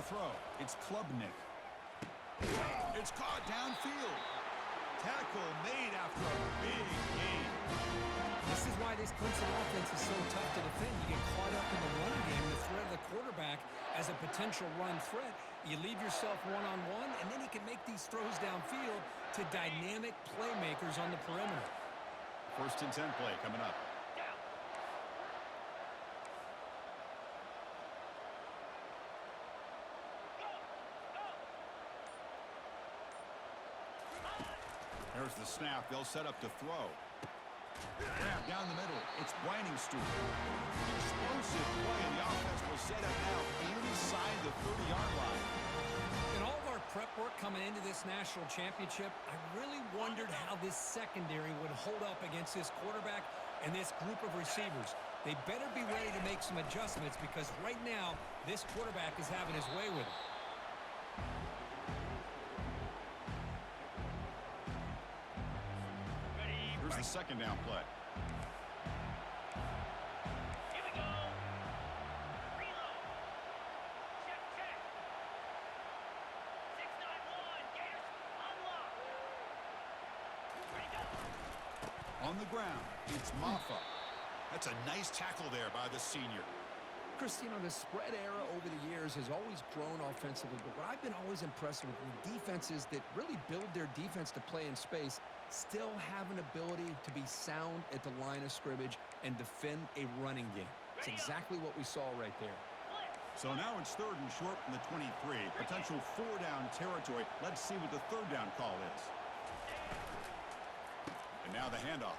throw. It's Klubnik. It's caught downfield. Tackle made after a big gain. This is why this Clemson offense is so tough to defend. You get caught up in the running game, the threat of the quarterback as a potential run threat. You leave yourself one-on-one, and then he can make these throws downfield to dynamic playmakers on the perimeter. 1st and 10 play coming up. There's the snap. They'll set up to throw. Grab down the middle. It's Weiningstool. Explosive play, and the offense will set up now inside the 30-yard line. In all of our prep work coming into this national championship, I really wondered how this secondary would hold up against this quarterback and this group of receivers. They better be ready to make some adjustments because right now, this quarterback is having his way with it. Here's the 2nd down play. Here we go. Reload. Check. 6-9-1. Gators unlocked. Ready to go. On the ground, it's Maffa. That's a nice tackle there by the senior. Chris, you know, the spread era over the years has always grown offensively, but what I've been always impressed with defenses that really build their defense to play in space still have an ability to be sound at the line of scrimmage and defend a running game. It's exactly what we saw right there. So now it's 3rd and short from the 23. Potential 4-down territory. Let's see what the 3rd down call is. And now the handoff.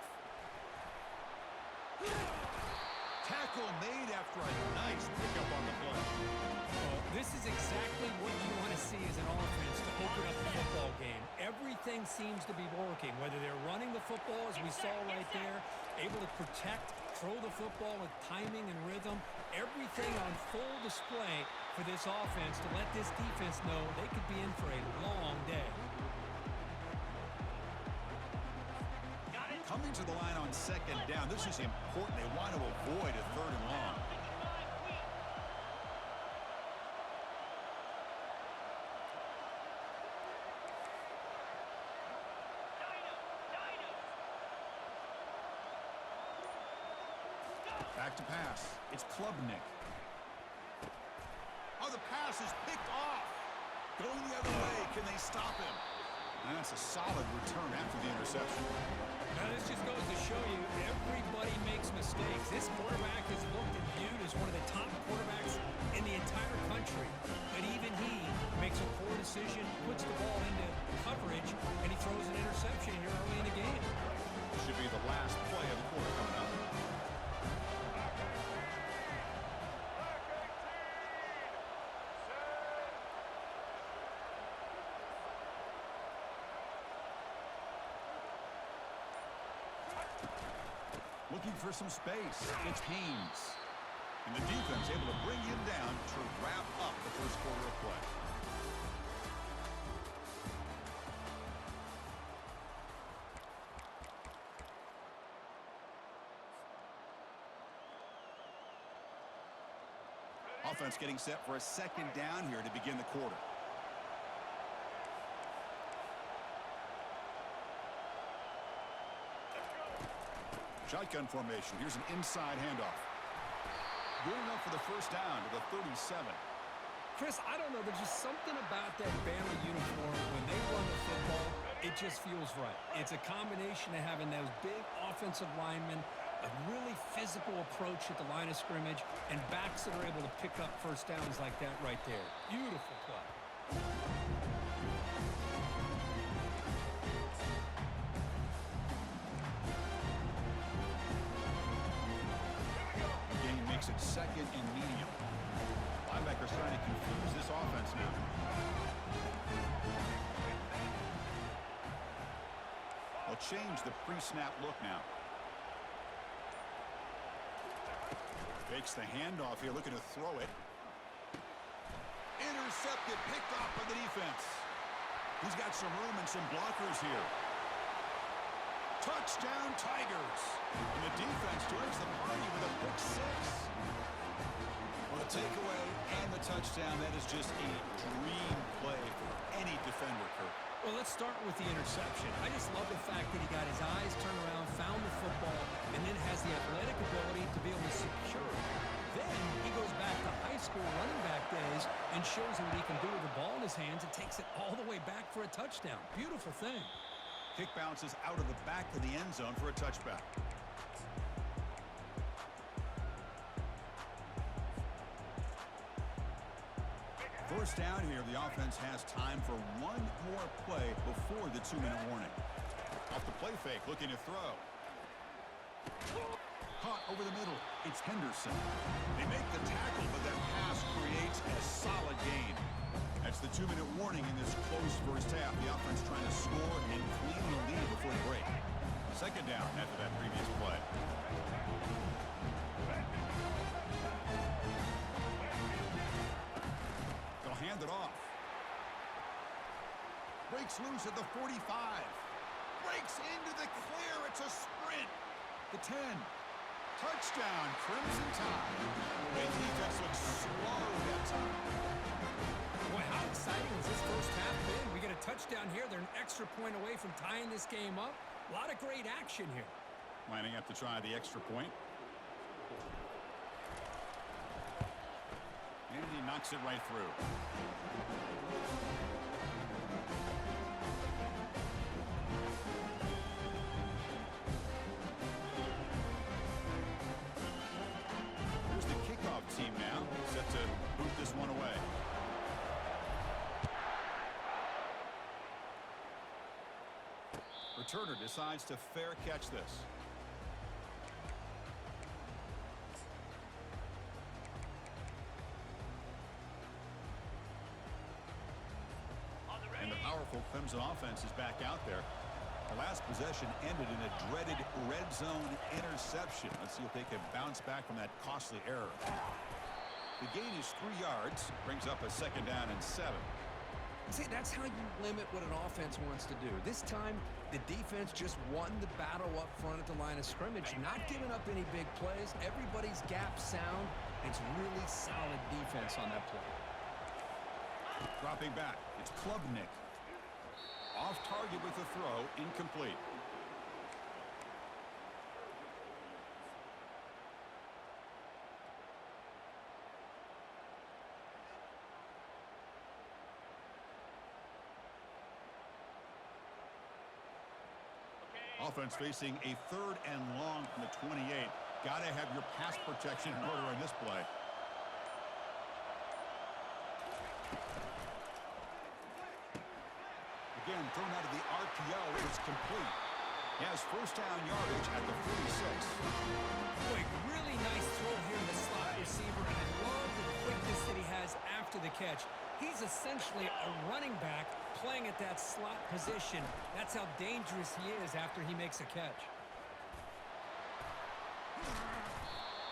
Tackle made after a nice pickup on the play. Well, this is exactly what you want to see as an offense to open up the football game. Everything seems to be working, whether they're running the football, as we saw right there, able to protect, throw the football with timing and rhythm. Everything on full display for this offense to let this defense know they could be in for a long day. Coming to the line on 2nd down. This is important. They want to avoid a 3rd and long. Back to pass. It's Klubnik. Oh, the pass is picked off. Going the other way. Can they stop him? And that's a solid return after the interception. Now, this just goes to show you everybody makes mistakes. This quarterback is looked and viewed as one of the top quarterbacks in the entire country. But even he makes a poor decision, puts the ball into coverage, and he throws an interception here early in the game. Should be the last play of the quarter coming up. Looking for some space. It's Haynes. And the defense able to bring him down to wrap up the 1st quarter of play. Offense getting set for a 2nd down here to begin the quarter. Shotgun formation. Here's an inside handoff. Good enough for the 1st down to the 37. Chris, I don't know. There's just something about that Bama uniform. When they run the football, it just feels right. It's a combination of having those big offensive linemen, a really physical approach at the line of scrimmage, and backs that are able to pick up 1st downs like that right there. Beautiful play. Makes it 2nd and medium. Linebackers trying to confuse this offense now. They'll change the pre-snap look now. Fakes the handoff here, looking to throw it. Intercepted, picked off by the defense. He's got some room and some blockers here. Touchdown, Tigers. And the defense joins the party with a pick 6. Well, the takeaway and the touchdown, that is just a dream play for any defender, Kirk. Well, let's start with the interception. I just love the fact that he got his eyes turned around, found the football, and then has the athletic ability to be able to secure it. Then he goes back to high school running back days and shows him what he can do with the ball in his hands and takes it all the way back for a touchdown. Beautiful thing. Kick bounces out of the back of the end zone for a touchback. First down here, the offense has time for one more play before the 2-minute warning. Off the play fake, looking to throw. Caught over the middle. It's Henderson. They make the tackle, but that pass creates a solid gain. That's the 2-minute warning in this close first half. The offense trying to score and clean the lead before the break. Second down after that previous play. They'll hand it off. Breaks loose at the 45. Breaks into the clear. It's a sprint. The 10. Touchdown, Crimson Tide. The defense looks slow that time. Boy, how exciting has this first half been? We get a touchdown here. They're an extra point away from tying this game up. A lot of great action here. Lining up to try the extra point. And he knocks it right through. Here's the kickoff team now, set to boot this one away. Returner decides to fair catch this. And the powerful Clemson offense is back out there. The last possession ended in a dreaded red zone interception. Let's see if they can bounce back from that costly error. The gain is 3 yards, brings up a second down and 7. See, that's how you limit what an offense wants to do. This time, the defense just won the battle up front at the line of scrimmage, not giving up any big plays. Everybody's gap sound. It's really solid defense on that play. Dropping back, it's Klubnik. Off target with the throw, incomplete. Offense facing a 3rd and long from the 28. Got to have your pass protection in order on this play. Again, thrown out of the RPO. It's complete. He has first down yardage at the 46. Boy, really nice throw here in the slot receiver, and I love the quickness that he has after the catch. He's essentially a running back playing at that slot position. That's how dangerous he is after he makes a catch.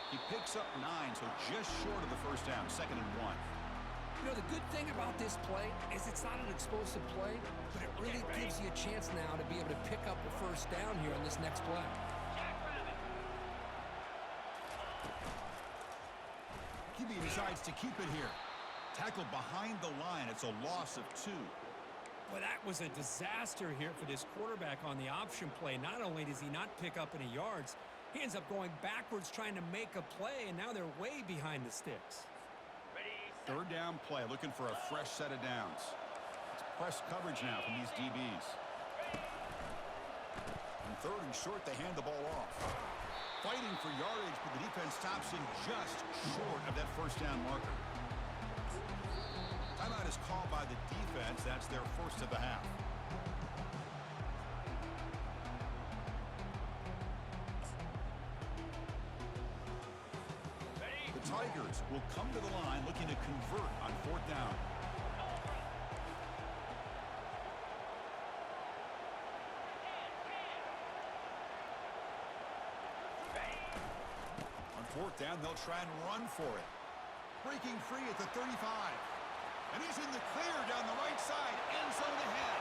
He picks up 9, so just short of the first down, 2nd and 1. You know, the good thing about this play is it's not an explosive play, but it really gives you a chance now to be able to pick up the first down here on this next play. QB decides to keep it here. Tackled behind the line. It's a loss of 2. Well, that was a disaster here for this quarterback on the option play. Not only does he not pick up any yards, he ends up going backwards trying to make a play, and now they're way behind the sticks. 3rd down play, looking for a fresh set of downs. It's press coverage now from these DBs. And 3rd and short, they hand the ball off. Fighting for yardage, but the defense stops him just short of that first down marker. Timeout is called by the defense. That's their first of the half. The Tigers will come to the line looking to convert on 4th down. On 4th down, they'll try and run for it. Breaking free at the 35. And he's in the clear down the right side. End zone ahead.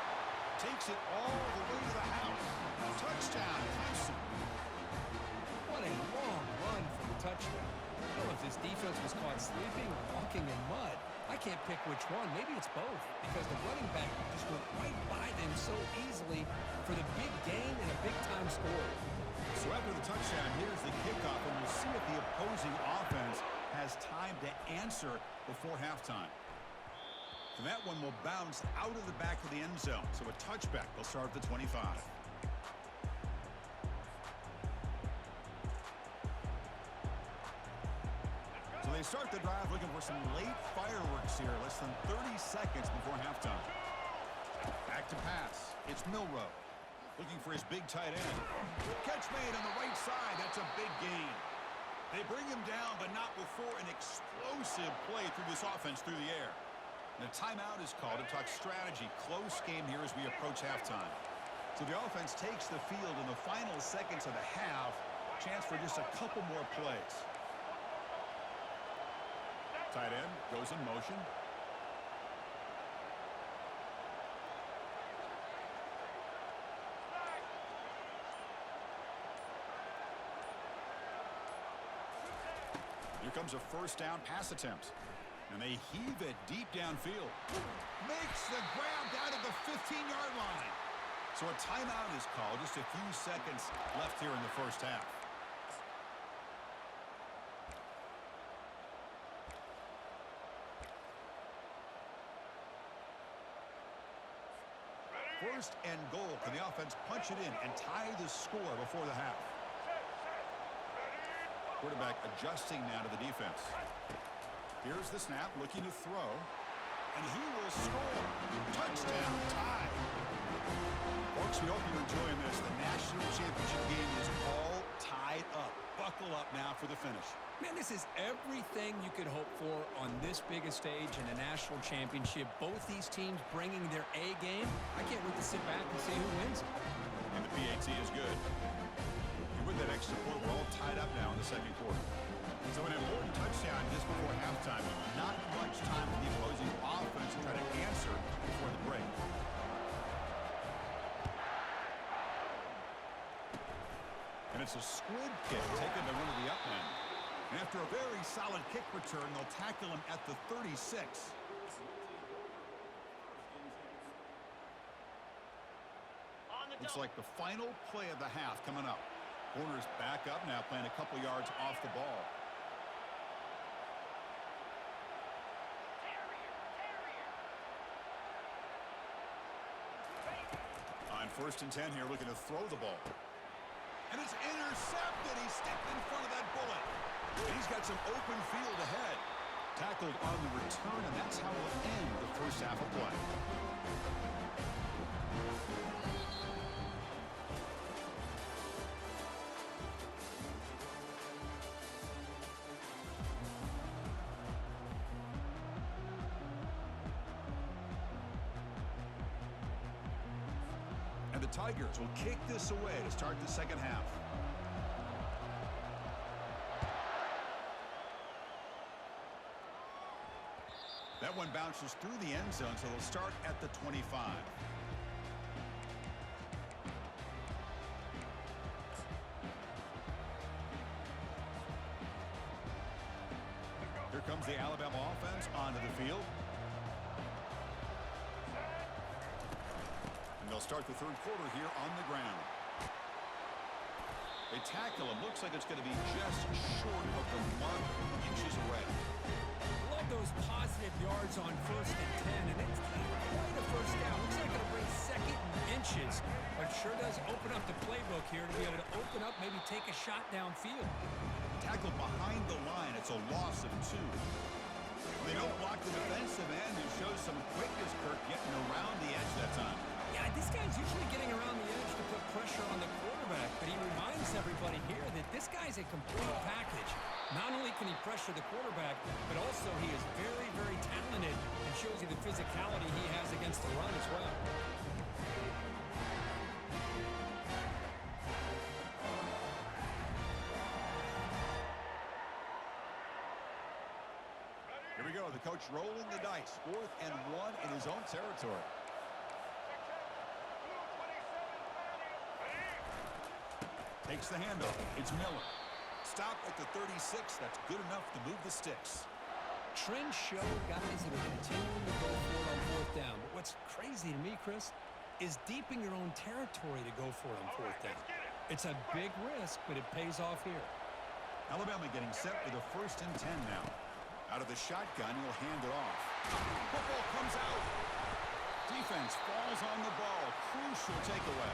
Takes it all the way to the house. Touchdown, Clemson. What a long run for the touchdown. I don't know if this defense was caught sleeping or walking in mud. I can't pick which one. Maybe it's both because the running back just went right by them so easily for the big gain and a big-time score. So after the touchdown, here's the kickoff, and we'll see if the opposing offense has time to answer before halftime. And that one will bounce out of the back of the end zone. So a touchback. They'll start at the 25. So they start the drive looking for some late fireworks here. Less than 30 seconds before halftime. Back to pass. It's Milroe. Looking for his big tight end. Catch made on the right side. That's a big gain. They bring him down, but not before an explosive play through this offense through the air. And a timeout is called to talk strategy. Close game here as we approach halftime. So the offense takes the field in the final seconds of the half. Chance for just a couple more plays. Tight end goes in motion. Here comes a first down pass attempt. And they heave it deep downfield. Makes the grab down at the 15-yard line. So a timeout is called. Just a few seconds left here in the first half. First and goal. Can the offense punch it in and tie the score before the half? Quarterback adjusting now to the defense. Here's the snap, looking to throw. And he will score. Touchdown, tie. Folks, we hope you're enjoying this. The national championship game is all tied up. Buckle up now for the finish. Man, this is everything you could hope for on this biggest stage in a national championship. Both these teams bringing their A game. I can't wait to sit back and see who wins. And the PAT is good. And with that extra point, we're all tied up now in the second quarter. So an important touchdown just before halftime. Not much time for the opposing offense to try to answer before the break. And it's a squid kick taken by one of the up men. And after a very solid kick return, they'll tackle him at the 36. Looks like the final play of the half coming up. Corners back up now, playing a couple yards off the ball. On 1st and 10 here, looking to throw the ball. And it's intercepted. He stepped in front of that bullet. And he's got some open field ahead. Tackled on the return, and that's how we'll end the first half of play. And the Tigers will kick this away to start the second half. That one bounces through the end zone, so they'll start at the 25. Here comes the Alabama offense onto the field. And they'll start the third quarter here on the ground. They tackle him. Looks like it's going to be just short of the mark, inches away. Those positive yards on 1st and 10, and it's quite a first down. Looks like it'll bring second and inches, but sure does open up the playbook here to be able to open up, maybe take a shot downfield. Tackled behind the line. It's a loss of 2. They don't block the defensive end, who shows some quickness, Kirk, getting around the edge that time. Yeah, this guy's usually getting around the edge to put pressure on the quarterback, but he reminds everybody here that this guy's a complete package. Not only can he pressure the quarterback, but also he is very, very talented and shows you the physicality he has against the run as well. Here we go. The coach rolling the dice. 4th and 1 in his own territory. Takes the handoff. It's Miller. Stop at the 36. That's good enough to move the sticks. Trends show guys that are continuing to go for it on fourth down. But what's crazy to me, Chris, is deep in your own territory to go for it on fourth down. It's a big risk, but it pays off here. Alabama getting set for the 1st and 10 now. Out of the shotgun, he'll hand it off. Football comes out. Defense falls on the ball. Crucial takeaway.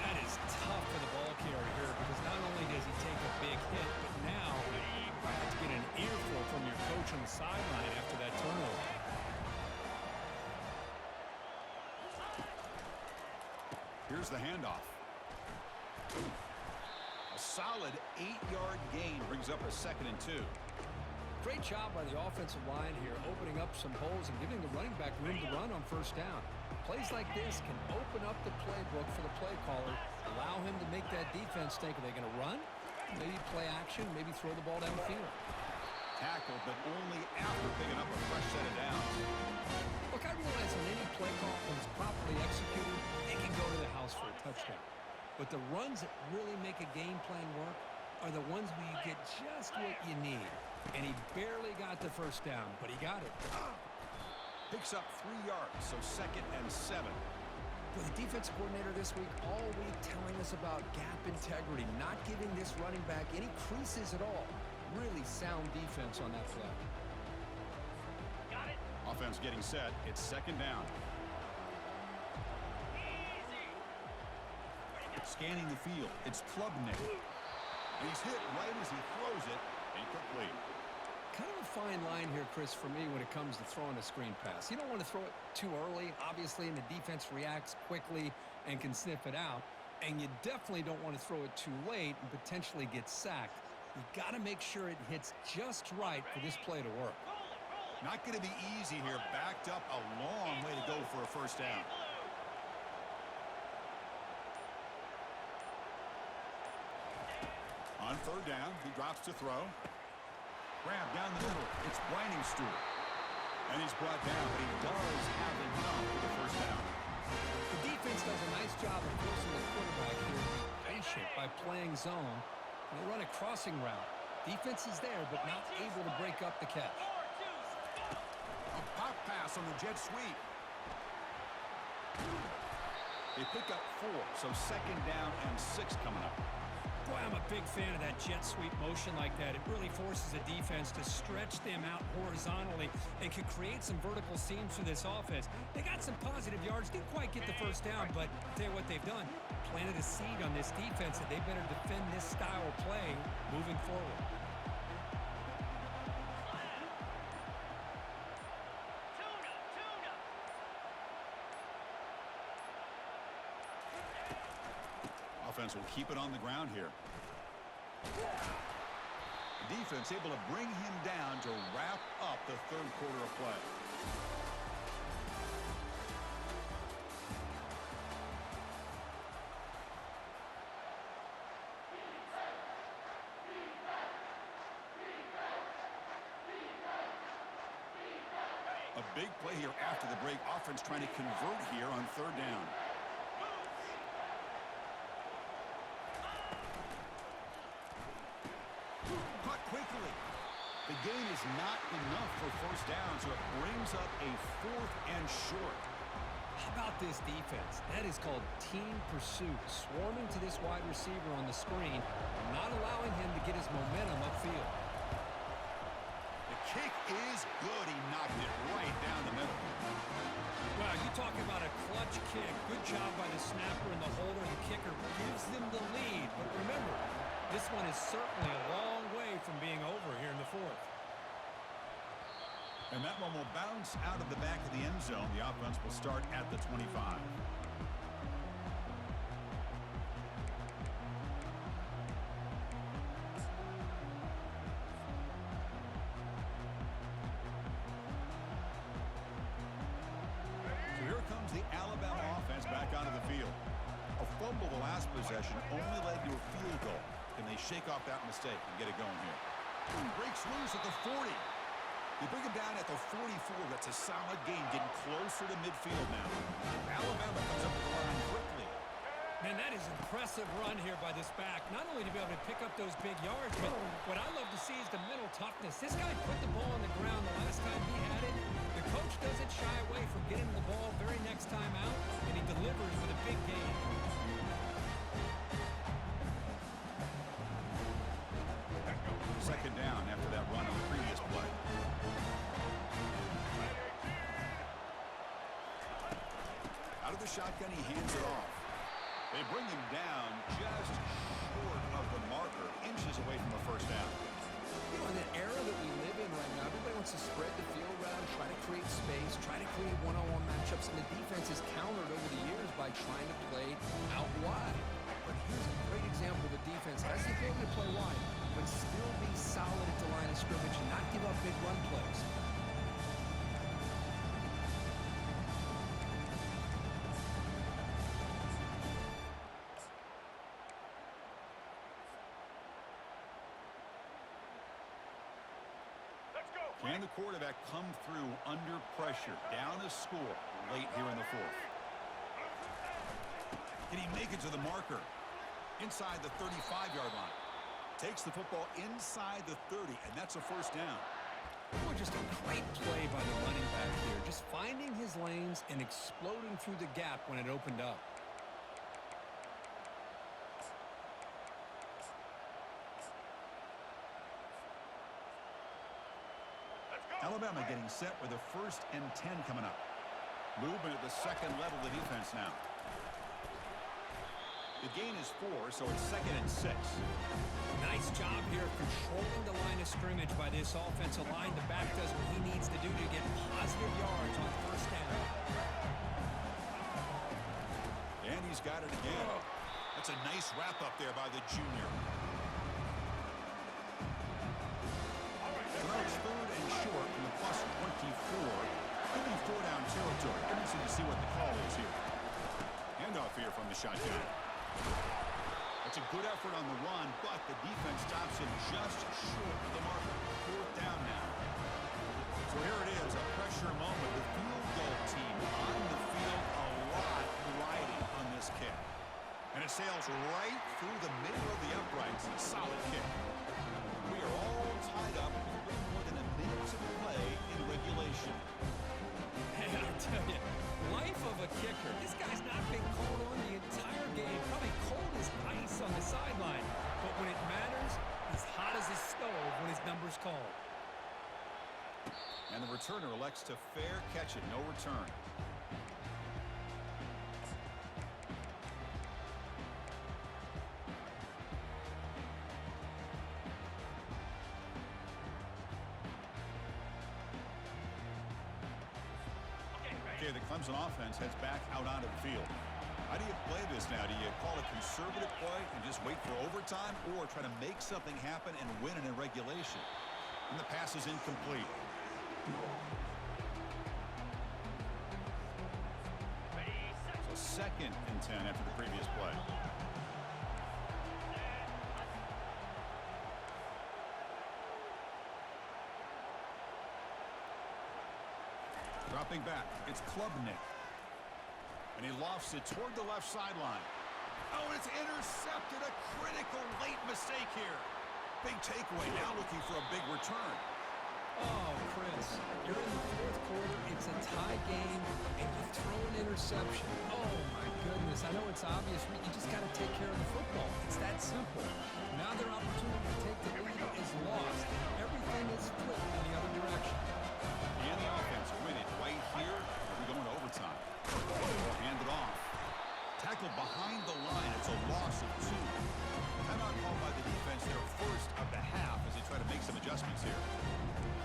That is tough for the ball carrier here because not only does he take a big hit, but now you have to get an earful from your coach on the sideline after that turnover. Here's the handoff. A solid 8-yard gain brings up a 2nd and 2. Great job by the offensive line here, opening up some holes and giving the running back room to run on first down. Plays like this can open up the playbook for the play caller, allow him to make that defense think, are they going to run? Maybe play action, maybe throw the ball downfield. Tackled, but only after picking up a fresh set of downs. Look, I realize on any play call, when it's properly executed, it can go to the house for a touchdown. But the runs that really make a game plan work are the ones where you get just what you need. And he barely got the first down, but he got it. Picks up 3 yards, so 2nd and 7. Well, the defensive coordinator this week all week telling us about gap integrity, not giving this running back any creases at all. Really sound defense on that play. Got it. Offense getting set. It's 2nd down. Easy. Scanning the field. It's Klubnik. And he's hit right as he throws it. Incomplete. Kind of a fine line here, Chris, for me when it comes to throwing a screen pass. You don't want to throw it too early, obviously, and the defense reacts quickly and can sniff it out. And you definitely don't want to throw it too late and potentially get sacked. You got to make sure it hits just right for this play to work. Not going to be easy here. Backed up a long way to go for a first down. On 3rd down, he drops to throw. Grab down the middle. It's Briningstool. And he's brought down, but he does have enough for the first down. The defense does a nice job of forcing the quarterback here to be patient by playing zone. And they run a crossing route. Defense is there, but not able to break up the catch. A pop pass on the jet sweep. They pick up 4, so 2nd down and 6 coming up. Boy, I'm a big fan of that jet sweep motion like that. It really forces a defense to stretch them out horizontally and can create some vertical seams for this offense. They got some positive yards, didn't quite get the first down, but I'll tell you what they've done. Planted a seed on this defense that they better defend this style of play moving forward. Offense will keep it on the ground here. The defense able to bring him down to wrap up the 3rd quarter of play. A big play here after the break. Offense trying to convert here on 3rd down. Caught quickly. The gain is not enough for first down, so it brings up a 4th and short. How about this defense? That is called team pursuit. Swarming to this wide receiver on the screen, not allowing him to get his momentum upfield. The kick is good. He knocked it right down the middle. Wow, you talking about a clutch kick. Good job by the snapper and the holder. The kicker gives them the lead. But remember, this one is certainly a long way from being over here in the 4th. And that one will bounce out of the back of the end zone. The offense will start at the 25. So here comes the Alabama offense back onto the field. A fumble the last possession only led to a field goal. Can they shake off that mistake and get it going here? Breaks loose at the 40. They bring him down at the 44. That's a solid gain, getting closer to midfield now. Alabama comes up with the line quickly. Man, that is impressive run here by this back. Not only to be able to pick up those big yards, but what I love to see is the mental toughness. This guy put the ball on the ground the last time he had it. The coach doesn't shy away from getting the ball very next time out, and he delivers with a big gain. Second down after that run on the previous play. Out of the shotgun, he hands it off. They bring him down just short of the marker, inches away from a first down. You know, in the era that we live in right now, everybody wants to spread the field around, try to create space, try to create one-on-one matchups, and the defense has countered over the years by trying to play out wide. But here's a great example of a defense has the ability to play wide, but still be solid at the line of scrimmage and not give up big run plays. Can the quarterback come through under pressure? Down a score late here in the fourth. Can he make it to the marker? Inside the 35-yard line. Takes the football inside the 30, and that's a first down. Oh, just a great play by the running back here. Just finding his lanes and exploding through the gap when it opened up. Alabama getting set with a 1st and 10 coming up. Movement at the second level of the defense now. The gain is 4, so it's 2nd and 6. Nice job here controlling the line of scrimmage by this offensive line. The back does what he needs to do to get positive yards on first down. And he's got it again. That's a nice wrap up there by the junior. Throws 3rd and short from the plus 24. Could be 4-down territory. Interesting to see what the call is here. Handoff here from the shotgun. That's a good effort on the run, but the defense stops him just short of the marker. 4th down now. So here it is, a pressure moment. The field goal team on the field, a lot riding on this kick. And it sails right through the middle of the uprights. A solid kick. We are all tied up with a little more than a minute to play in regulation. And I tell you, life of a kicker. This guy's not been called on the entire game. Probably cold as ice on the sideline. But when it matters, he's hot as a stove when his number's called. And the returner elects to fair catch it. No return. Okay, the Clemson offense heads back out onto the field. How do you play this now? Do you call a conservative play and just wait for overtime, or try to make something happen and win it in regulation? And the pass is incomplete. So 2nd and 10 after the previous play. Dropping back, it's Klubnik. And he lofts it toward the left sideline. Oh, it's intercepted. A critical late mistake here. Big takeaway, now looking for a big return. Oh, Chris, you're in the 4th quarter. It's a tie game, and you throw an interception. Oh, my goodness. I know it's obvious. You just got to take care of the football. It's that simple. Now their opportunity to take the lead is lost. Everything is flipped in the other direction. And the offense win it right here. We're going to overtime. Hand it off. Tackled behind the line. It's a loss of 2. Timeout called by the defense, their first of the half, as they try to make some adjustments here.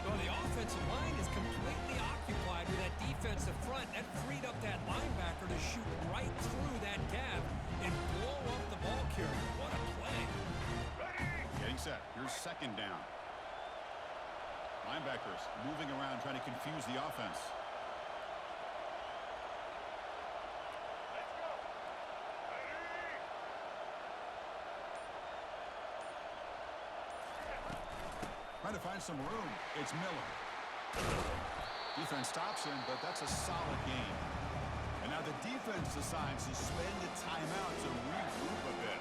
Well, the offensive line is completely occupied with that defensive front. That freed up that linebacker to shoot right through that gap and blow up the ball carrier. What a play. Getting set. Here's 2nd down. Linebackers moving around, trying to confuse the offense. Trying to find some room. It's Miller. Defense stops him, but that's a solid game. And now the defense decides to spend a timeout to regroup a bit.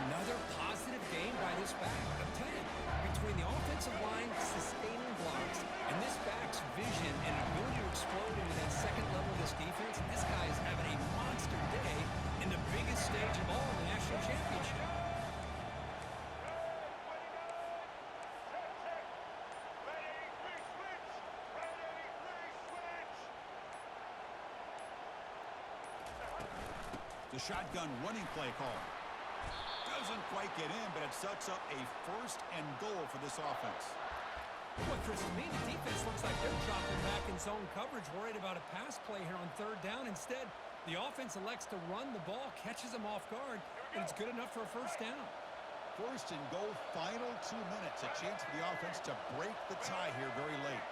Another positive game by this back. I'm telling you, between the offensive line sustaining blocks and this back's vision and ability to explode into that second level of this defense, this guy is having a monster day in the biggest stage of all, the national championship. The shotgun running play call. Doesn't quite get in, but it sets up a 1st and goal for this offense. Boy, Chris, to me, the defense looks like they're dropping back in zone coverage, worried about a pass play here on 3rd down. Instead, the offense elects to run the ball, catches them off guard, and it's good enough for a 1st down. 1st and goal, final 2 minutes. A chance for the offense to break the tie here very late.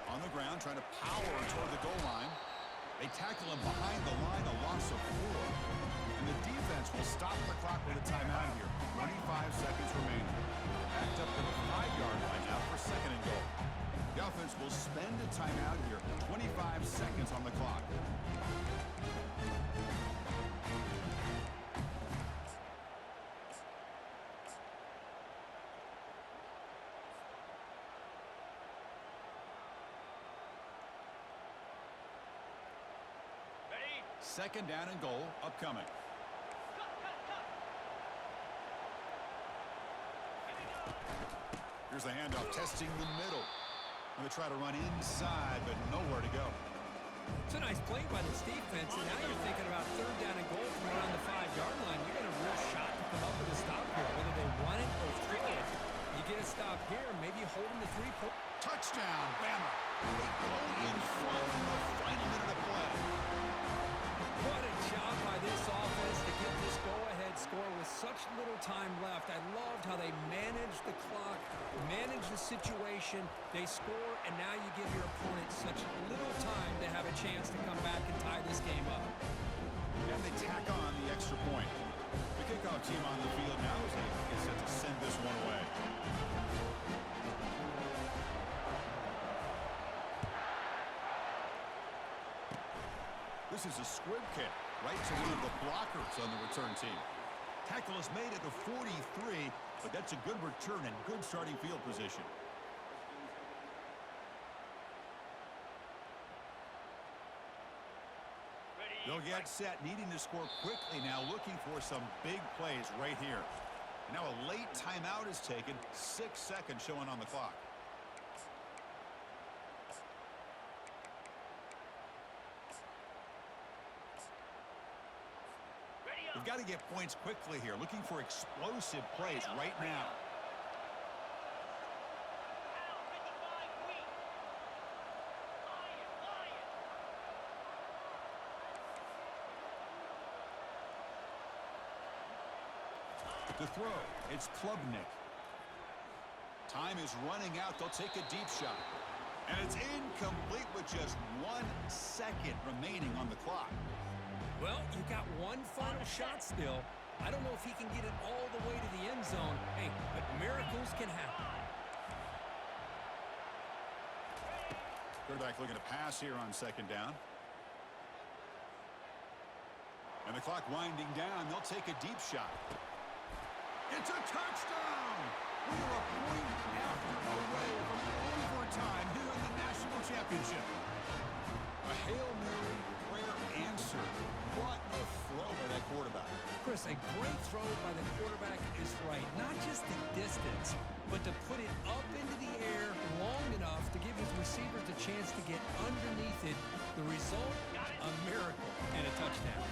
On the ground, trying to power toward the goal line. They tackle him behind the line, a loss of 4. And the defense will stop the clock with a timeout here. 25 seconds remaining. Backed up to the 5-yard line now for 2nd and goal. The offense will spend a timeout here. 25 seconds on the clock. Ready? 2nd down and goal upcoming. Here's the handoff, testing the middle. Going to try to run inside, but nowhere to go. It's a nice play by this defense, and now you're thinking about 3rd down and goal from around the 5-yard line. You got a real shot to come up with a stop here, whether they run it or throw it. You get a stop here, maybe holding the 3-point. Touchdown, Bama. They go in front in the final minute of play. What a job by this offense to get this go-ahead score with such little time left. I loved how they managed the clock, managed the situation. They score, and now you give your opponent such little time to have a chance to come back and tie this game up. And they tack on the extra point. The kickoff team on the field now is set to send this one away. This is a squib kick right to one of the blockers on the return team. Tackle is made at the 43, but that's a good return and good starting field position. They'll get set, needing to score quickly now, looking for some big plays right here. And now a late timeout is taken, 6 seconds showing on the clock. We've got to get points quickly here, looking for explosive plays right now. The throw, it's Klubnik. Time is running out. They'll take a deep shot. And it's incomplete with just 1 second remaining on the clock. Well, you got one final shot still. I don't know if he can get it all the way to the end zone. Hey, but miracles can happen. Quarterback looking to pass here on 2nd down. And the clock winding down. They'll take a deep shot. It's a touchdown! We are a point after away from overtime here in the national championship. A Hail Mary prayer answered. What a throw by that quarterback. Chris, a great throw by the quarterback is right. Not just the distance, but to put it up into the air long enough to give his receivers a chance to get underneath it. The result, a miracle and a touchdown.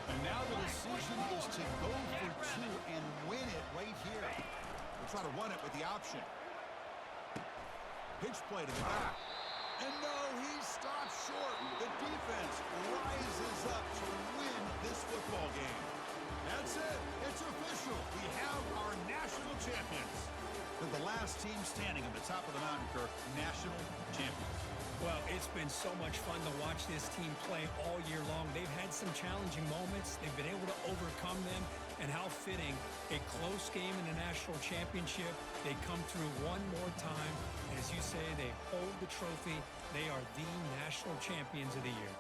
And now the decision is to go for 2 and win it right here. We'll try to run it with the option. Pitch play to the back. And no, he stopped short. The defense rises up to win this football game. That's it. It's official. We have our national champions. They're the last team standing at the top of the mountain, Kirk. National champions. Well, it's been so much fun to watch this team play all year long. They've had some challenging moments. They've been able to overcome them. And how fitting, a close game in the national championship. They come through one more time. And as you say, they hold the trophy. They are the national champions of the year.